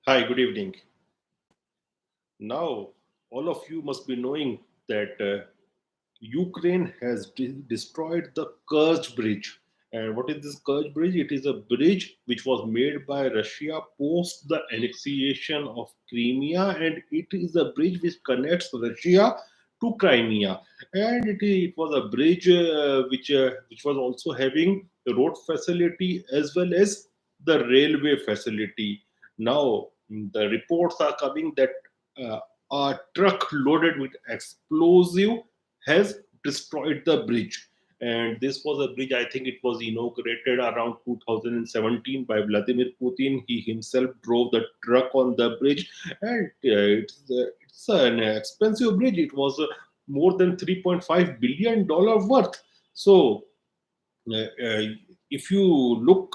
Hi, good evening. Now, all of you must be knowing that Ukraine has destroyed the Kerch Bridge. And what is this Kerch Bridge? It is a bridge which was made by Russia post the annexation of Crimea, and it is a bridge which connects Russia to Crimea. And it was a bridge which was also having the road facility as well as the railway facility. Now, the reports are coming that uh, a truck loaded with explosive has destroyed the bridge. And this was a bridge, I think it was inaugurated around 2017 by Vladimir Putin. He himself drove the truck on the bridge, and it's an expensive bridge. It was more than $3.5 billion worth. So, uh, if you look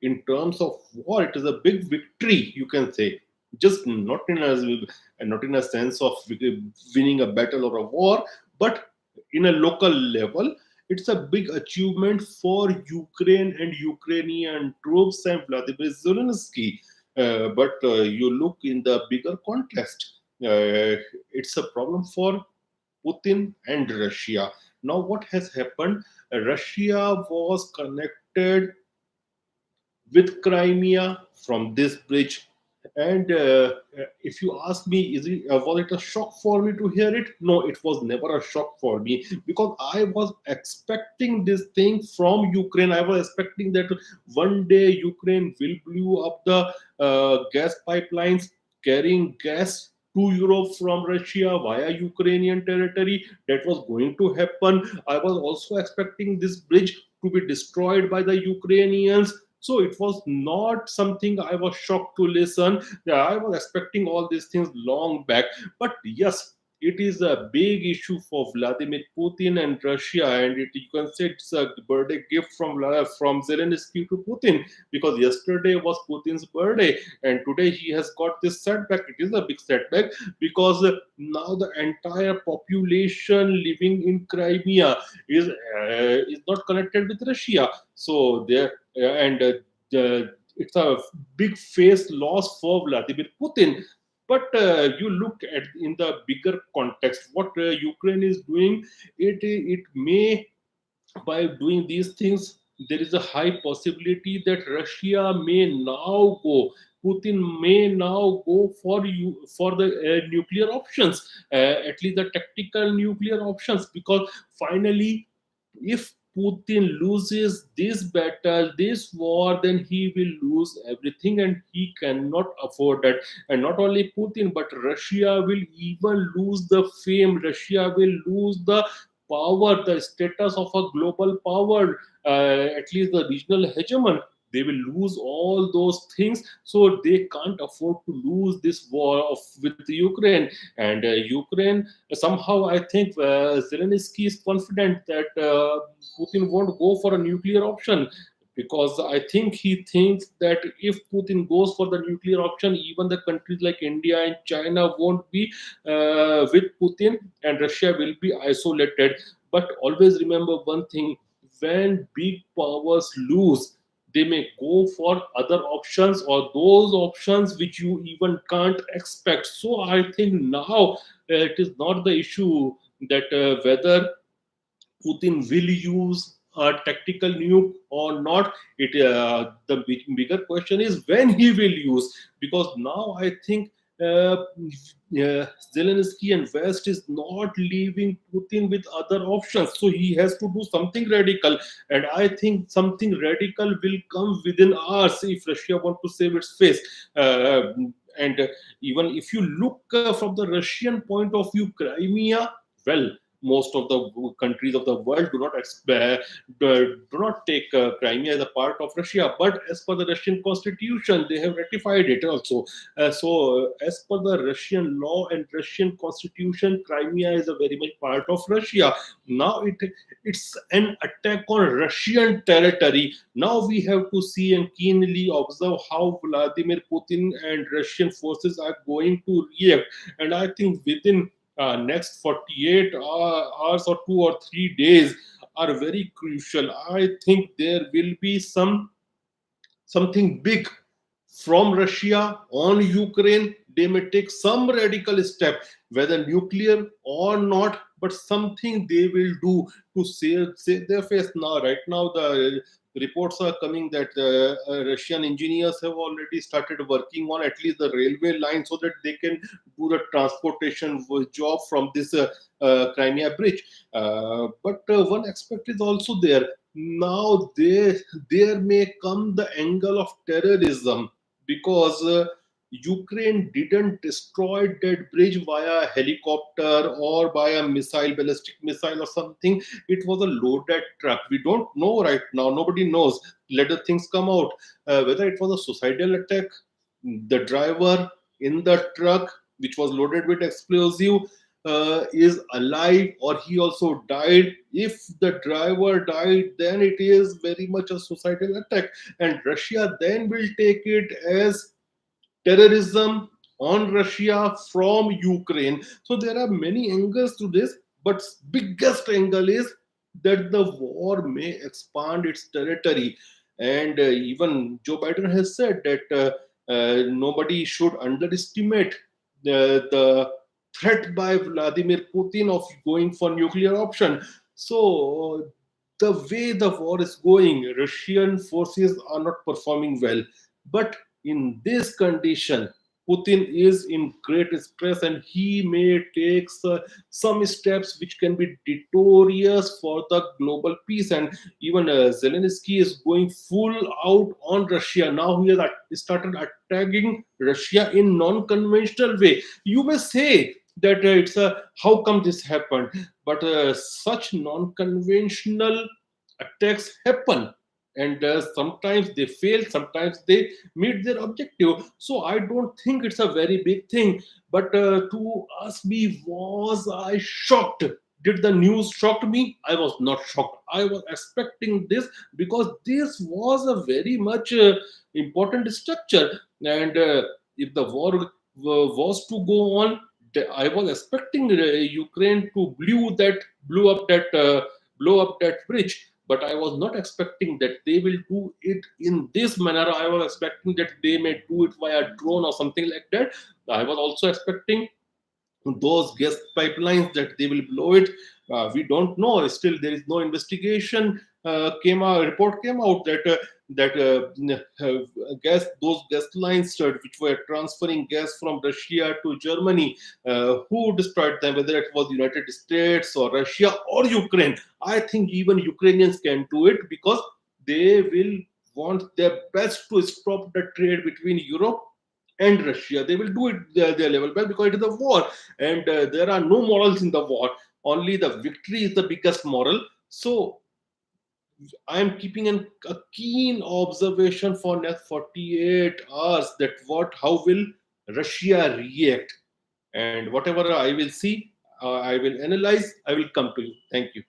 in terms of war, it is a big victory, you can say. Just not in a sense of winning a battle or a war, but in a local level, it's a big achievement for Ukraine and Ukrainian troops and Vladimir Zelensky. But you look in the bigger context, it's a problem for Putin and Russia. Now, what has happened? Russia was connected with Crimea from this bridge. And if you ask me, was it a shock for me to hear it? No, it was never a shock for me because I was expecting this thing from Ukraine. I was expecting that one day Ukraine will blow up the gas pipelines carrying gas to Europe from Russia via Ukrainian territory. That was going to happen. I was also expecting this bridge to be destroyed by the Ukrainians, so it was not something I was shocked to listen. Yeah, I was expecting all these things long back. But yes, it is a big issue for Vladimir Putin and Russia, and you can say it's a birthday gift from Zelensky to Putin, because yesterday was Putin's birthday, and today he has got this setback. It is a big setback because now the entire population living in Crimea is not connected with Russia. So there and it's a big face loss for Vladimir Putin. But you look at in the bigger context, what Ukraine is doing, it may, by doing these things, there is a high possibility that Russia may now go. Putin may now go for the nuclear options, at least the tactical nuclear options, because finally, if Putin loses this battle, this war, then he will lose everything and he cannot afford that. And not only Putin, but Russia will even lose the fame. Russia will lose the power, the status of a global power, at least the regional hegemon. They will lose all those things, so they can't afford to lose this with Ukraine. And Ukraine, somehow, I think Zelensky is confident that Putin won't go for a nuclear option, because I think he thinks that if Putin goes for the nuclear option, even the countries like India and China won't be with Putin, and Russia will be isolated. But always remember one thing: when big powers lose, they may go for other options, or those options which you even can't expect. So I think now it is not the issue that whether Putin will use a tactical nuke or not. The bigger question is when he will use, because now I think Zelensky and West is not leaving Putin with other options, so he has to do something radical, and I think something radical will come within hours if Russia want to save its face. And even if you look from the Russian point of view, Crimea, well, most of the countries of the world do not take Crimea as a part of Russia. But as per the Russian constitution, they have ratified it also. As per the Russian law and Russian constitution, Crimea is a very much part of Russia. Now it's an attack on Russian territory. Now we have to see and keenly observe how Vladimir Putin and Russian forces are going to react. And I think within next 48 hours or 2 or 3 days, are very crucial. I think there will be something big from Russia on Ukraine. They may take some radical step, whether nuclear or not, but something they will do to save their face. Now, right now, the reports are coming that Russian engineers have already started working on at least the railway line so that they can do the transportation job from this Crimea bridge. But one aspect is also there. Now there may come the angle of terrorism because Ukraine didn't destroy that bridge via helicopter or by a missile, ballistic missile or something. It was a loaded truck. We don't know right now. Nobody knows. Let the things come out. Whether it was a suicidal attack, the driver in the truck, which was loaded with explosive, is alive or he also died. If the driver died, then it is very much a suicidal attack, and Russia then will take it as terrorism on Russia from Ukraine. So there are many angles to this, but biggest angle is that the war may expand its territory. And even Joe Biden has said that nobody should underestimate the threat by Vladimir Putin of going for nuclear option. So the way the war is going, Russian forces are not performing well. But in this condition, Putin is in great stress and he may take some steps which can be deleterious for the global peace. And even Zelensky is going full out on Russia. Now he has started attacking Russia in non-conventional way. You may say that it's a how come this happened, but such non-conventional attacks happen, and sometimes they fail, sometimes they meet their objective. So I don't think it's a very big thing. But to ask me, was I shocked? Did the news shocked me? I was not shocked. I was expecting this because this was a very much important structure. And if the war was to go on, I was expecting Ukraine to blow up that bridge, but I was not expecting that they will do it in this manner. I was expecting that they may do it via drone or something like that. I was also expecting those gas pipelines that they will blow it. We don't know. Still, there is no investigation. Report came out that gas those gas lines which were transferring gas from Russia to Germany. Who destroyed them? Whether it was United States or Russia or Ukraine. I think even Ukrainians can do it because they will want their best to stop the trade between Europe and Russia. They will do it their level best because it is a war, and there are no morals in the war. Only the victory is the biggest moral. So I am keeping a keen observation for next 48 hours that how will Russia react, and whatever I will see, I will analyze. I will come to you. Thank you.